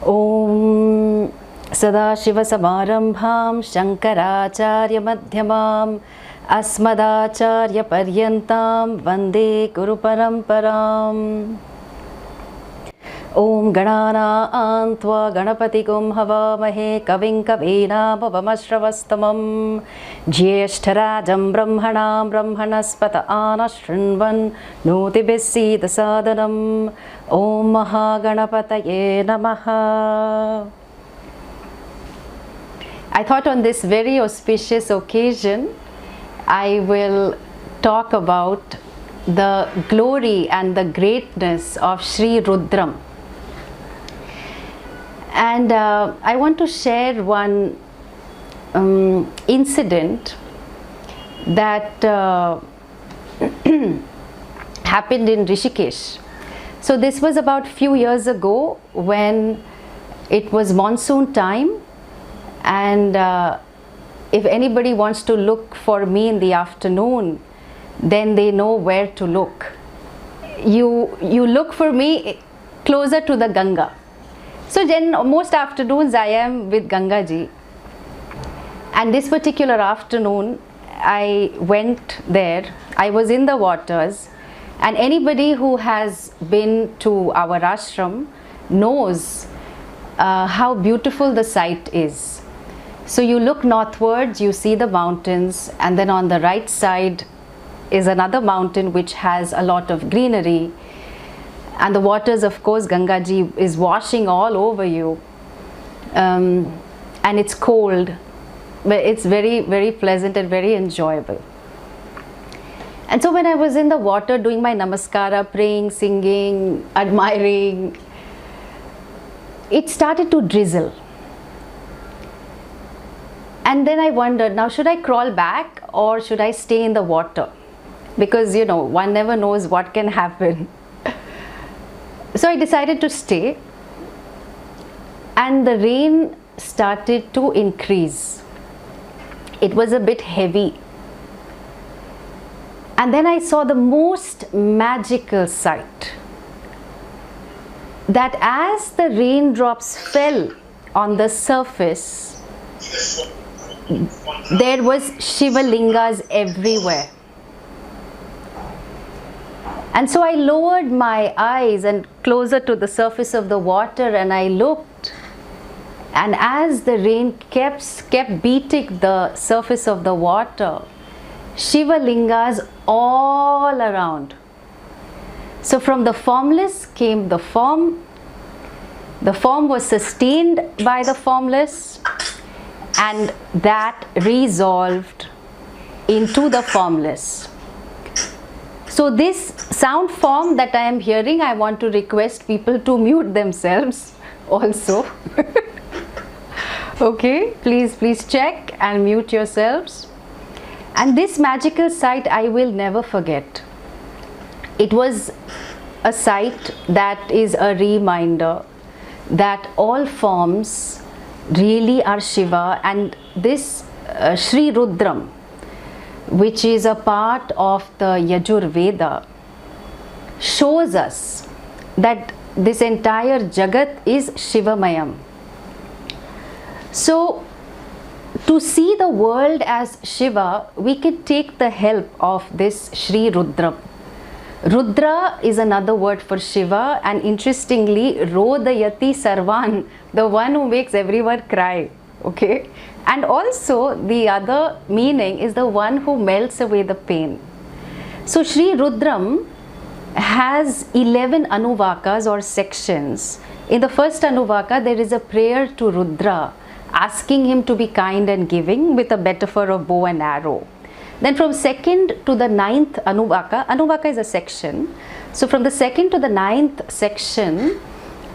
Om Sadashivasamarambham Shankaracharya Madhyamam Asmadacharya Paryantam Vande Guru Paramparam. Om Ganana Antva Ganapati Havamahe Kavin Kavina Bhavamashravastamam Jyeshtarajam Brahmanam Brahmanaspata Anashrinvan Notibisi Sadanam. Om Mahaganapataye Namaha. I thought on this very auspicious occasion I will talk about the glory and the greatness of Sri Rudram. And I want to share one incident that happened in Rishikesh. So this was about few years ago when it was monsoon time, and if anybody wants to look for me in the afternoon, then they know where to look. You look for me closer to the Ganga. So then most afternoons I am with Ganga ji, and this particular afternoon I went there. I was in the waters, and anybody who has been to our ashram knows how beautiful the sight is. So you look northwards, you see the mountains, and then on the right side is another mountain which has a lot of greenery. And the waters, of course, Ganga ji is washing all over you, and it's cold, but it's very, very pleasant and very enjoyable. And so when I was in the water doing my namaskara, praying, singing, admiring, it started to drizzle. And then I wondered, now should I crawl back or should I stay in the water? Because, one never knows what can happen. So I decided to stay, and the rain started to increase. It was a bit heavy. And then I saw the most magical sight, that as the raindrops fell on the surface, there was Shiva lingas everywhere. And so I lowered my eyes and closer to the surface of the water, and I looked, and as the rain kept beating the surface of the water, Shiva lingas all around. So from the formless came the form was sustained by the formless, and that resolved into the formless. So this sound form that I am hearing, I want to request people to mute themselves also. Okay, please check and mute yourselves. And this magical sight I will never forget. It was a sight that is a reminder that all forms really are Shiva, and this Sri Rudram, which is a part of the Yajur Veda, shows us that this entire Jagat is Shivamayam. So, to see the world as Shiva, we can take the help of this Sri Rudram. Rudra is another word for Shiva, and interestingly, Rodayati Sarvan, the one who makes everyone cry. Okay? And also the other meaning is the one who melts away the pain. So Sri Rudram has 11 anuvakas or sections. In the first anuvaka, there is a prayer to Rudra, asking him to be kind and giving with a metaphor of bow and arrow. Then from 2nd to the 9th anuvaka is a section. So from the 2nd to the 9th section,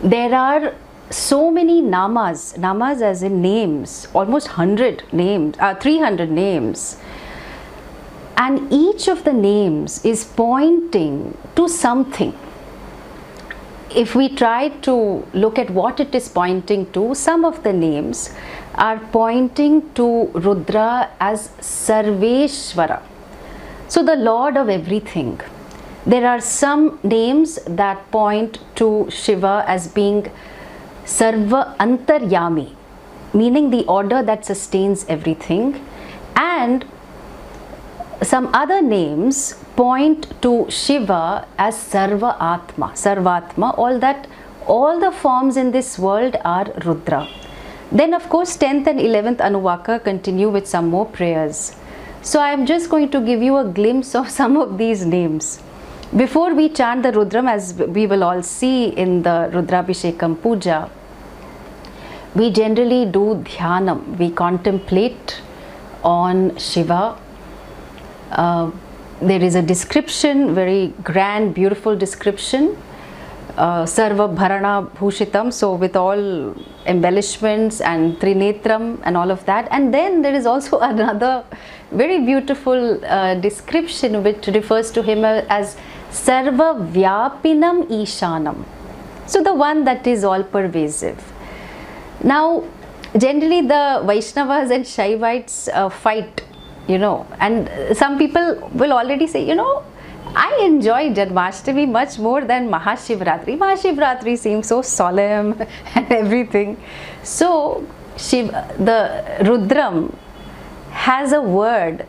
there are so many namas as in names, almost 100 names, 300 names. And each of the names is pointing to something. If we try to look at what it is pointing to, some of the names are pointing to Rudra as Sarveshvara. So the Lord of everything. There are some names that point to Shiva as being Sarva Antaryami, meaning the order that sustains everything, and some other names point to Shiva as Sarva Atma, Sarvatma, all the forms in this world are Rudra. Then of course 10th and 11th Anuvaka continue with some more prayers. So I am just going to give you a glimpse of some of these names. Before we chant the Rudram, as we will all see in the Rudrabhishekam Puja, we generally do Dhyanam, we contemplate on Shiva. There is a description, very grand, beautiful description, Sarva Bharana Bhushitam, so with all embellishments and Trinetram and all of that. And then there is also another very beautiful description which refers to him as Sarva Vyapinam Ishanam. So the one that is all pervasive. Now, generally the Vaishnavas and Shaivites fight, and some people will already say, I enjoy Janmashtami much more than Mahashivaratri. Mahashivaratri seems so solemn and everything. So, the Rudram has a word,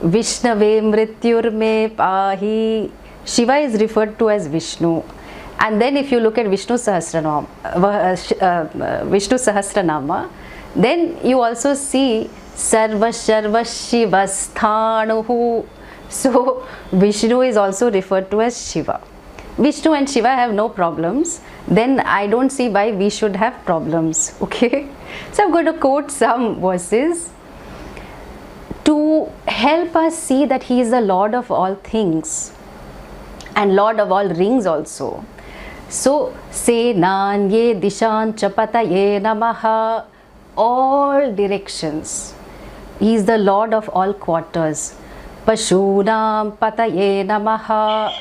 Vishnave Mrityurme Pahi. Shiva is referred to as Vishnu. And then if you look at Vishnu Sahasranama, then you also see Sarva Sharva Shivasthanuhu. So Vishnu is also referred to as Shiva. Vishnu and Shiva have no problems. Then I don't see why we should have problems. Okay. So I'm going to quote some verses to help us see that he is the Lord of all things and Lord of all rings also. So, Senanye Dishan Chapataye Namaha, all directions. He is the Lord of all quarters. Pashunam Pataye Namaha,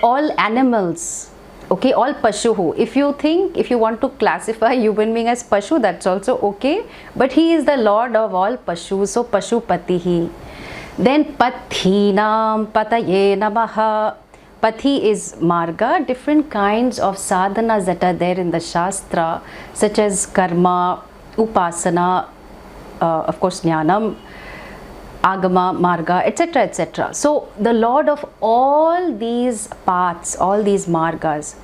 all animals. Okay, all Pashuhu. If you want to classify human being as Pashu, that's also okay. But he is the Lord of all Pashu, so Pashupatihi. Then Pathinam Pataye Namaha. Pathi is marga, different kinds of sadhanas that are there in the Shastra, such as karma, upasana, of course jnanam, agama, marga, etc., etc. So the Lord of all these paths, all these margas.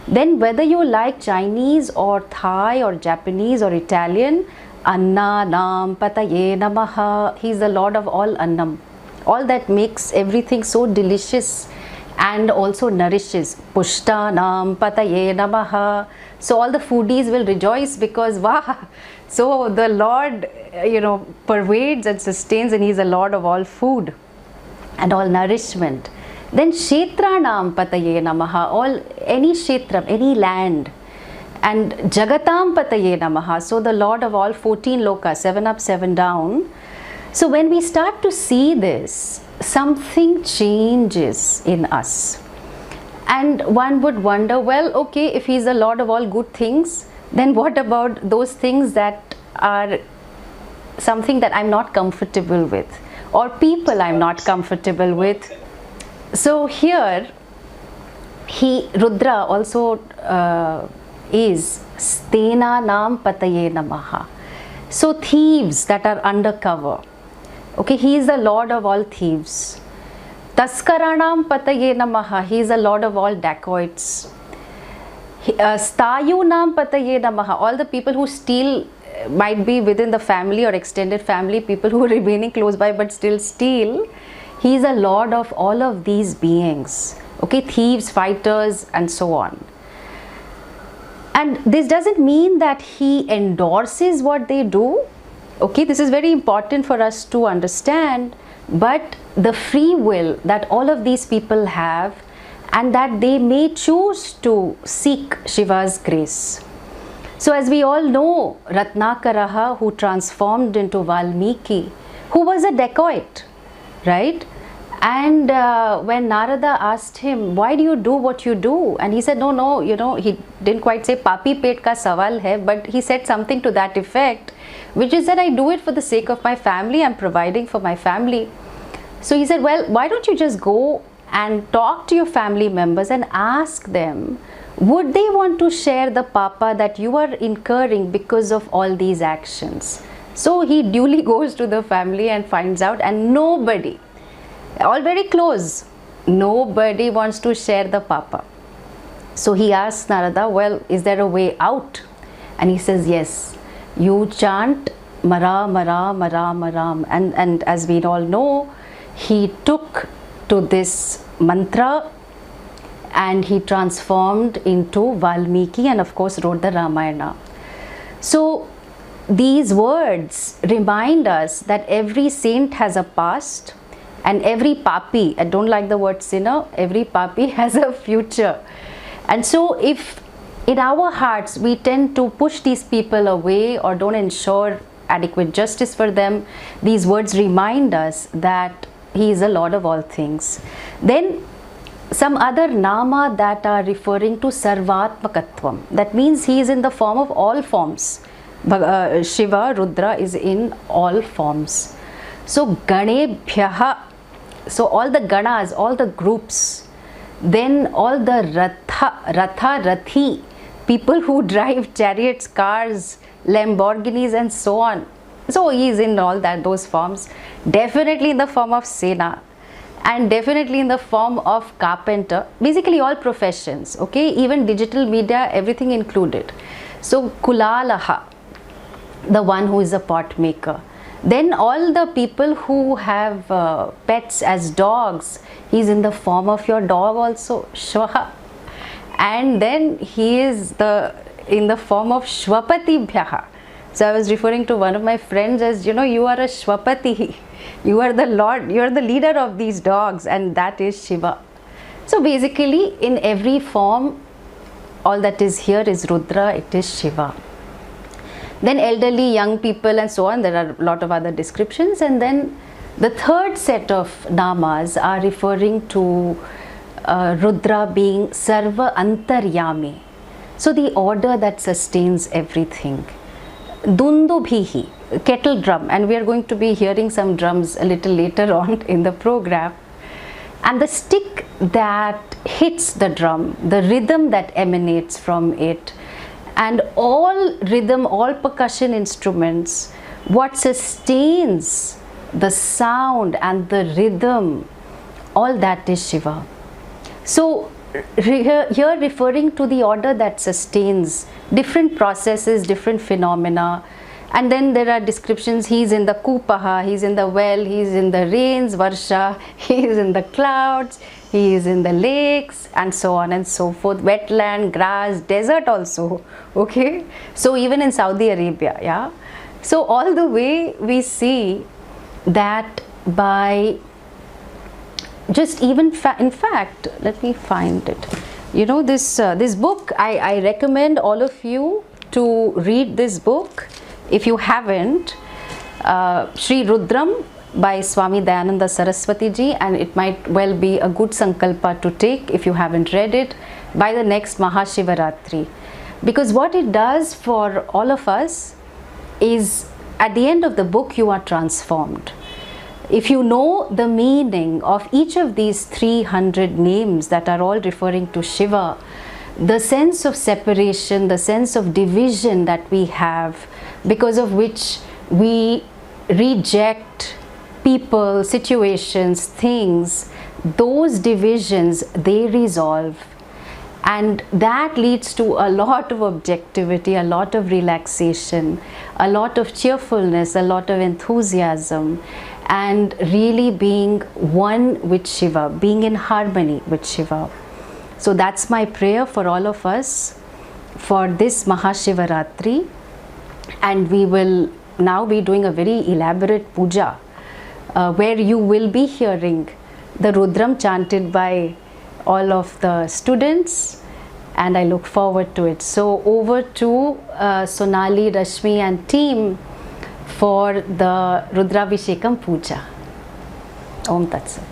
Then whether you like Chinese or Thai or Japanese or Italian, Anna Nam Pataye Namaha, he is the Lord of all Annam. All that makes everything so delicious and also nourishes. Pushtanam Pataye Namaha. So all the foodies will rejoice because wow, so the Lord pervades and sustains, and he is the Lord of all food and all nourishment. Then Kshetranam Pataye Namaha, any Kshetram, any land. And Jagatam Pataye Namaha, so the Lord of all 14 lokas, 7 up, 7 down. So when we start to see this, something changes in us. And one would wonder, well, okay, if he is the Lord of all good things, then what about those things that are something that I'm not comfortable with, or people I'm not comfortable with? So here, Rudra also is Stena Nam Pataye Namaha. So thieves that are undercover. Okay, he is the Lord of all thieves. Taskaranam Pataye Namaha, he is the Lord of all dacoits. Stayunam Pataye Namaha, all the people who steal, might be within the family or extended family, people who are remaining close by but still steal. He is the Lord of all of these beings. Okay, thieves, fighters, and so on. And this doesn't mean that he endorses what they do. Okay, this is very important for us to understand, but the free will that all of these people have, and that they may choose to seek Shiva's grace. So as we all know, Ratnakaraha, who transformed into Valmiki, who was a dacoit, right? And when Narada asked him, why do you do what you do? And he said, no, he didn't quite say papi pet ka sawal hai, but he said something to that effect, which is that I do it for the sake of my family, I'm providing for my family. So he said, well, why don't you just go and talk to your family members and ask them, would they want to share the papa that you are incurring because of all these actions? So he duly goes to the family and finds out, and nobody, all very close, nobody wants to share the papa. So he asks Narada, well, is there a way out? And he says, yes, you chant Mara Mara Mara Maram. And as we all know, he took to this mantra and he transformed into Valmiki, and of course wrote the Ramayana. So these words remind us that every saint has a past, and every papi, I don't like the word sinner, every papi has a future. And so if in our hearts we tend to push these people away or don't ensure adequate justice for them, these words remind us that he is a Lord of all things. Then some other nama that are referring to Sarvatmakatvam, that means he is in the form of all forms. Shiva, Rudra is in all forms. So Ganebhyaha, so all the ganas, all the groups, then all the Rathi, people who drive chariots, cars, Lamborghinis and so on. So he is in all those forms, definitely in the form of Sena, and definitely in the form of carpenter, basically all professions, okay, even digital media, everything included. So Kulalaha, the one who is a pot maker. Then all the people who have pets as dogs, he's in the form of your dog also, Shwaha. And then he is in the form of Shwapati Bhyaha. So I was referring to one of my friends as, you know, you are a Shwapati, you are the Lord, you are the leader of these dogs, and that is Shiva. So basically in every form, all that is here is Rudra, it is Shiva. Then elderly, young people and so on, there are a lot of other descriptions. And then the third set of namas are referring to Rudra being Sarva Antaryami. So the order that sustains everything. Dundubhihi, kettle drum, and we are going to be hearing some drums a little later on in the program. And the stick that hits the drum, the rhythm that emanates from it, and all rhythm, all percussion instruments, what sustains the sound and the rhythm, all that is Shiva. So here referring to the order that sustains different processes, different phenomena. And then there are descriptions, he's in the Kupaha, he's in the well, he's in the rains, Varsha, he is in the clouds, he is in the lakes, and so on and so forth, wetland, grass, desert also, okay. So even in Saudi Arabia, yeah. So all the way we see that by just even, in fact, let me find it. You know, this book, I recommend all of you to read this book. If you haven't, Sri Rudram by Swami Dayananda Saraswati ji, and it might well be a good sankalpa to take if you haven't read it by the next Mahashivaratri. Because what it does for all of us is, at the end of the book, you are transformed. If you know the meaning of each of these 300 names that are all referring to Shiva, the sense of separation, the sense of division that we have, because of which we reject people, situations, things, those divisions, they resolve. And that leads to a lot of objectivity, a lot of relaxation, a lot of cheerfulness, a lot of enthusiasm, and really being one with Shiva, being in harmony with Shiva. So that's my prayer for all of us for this Mahashivaratri. And we will now be doing a very elaborate puja where you will be hearing the Rudram chanted by all of the students, and I look forward to it. So over to Sonali, Rashmi and team for the Rudravishekam puja. Om Tat Sat.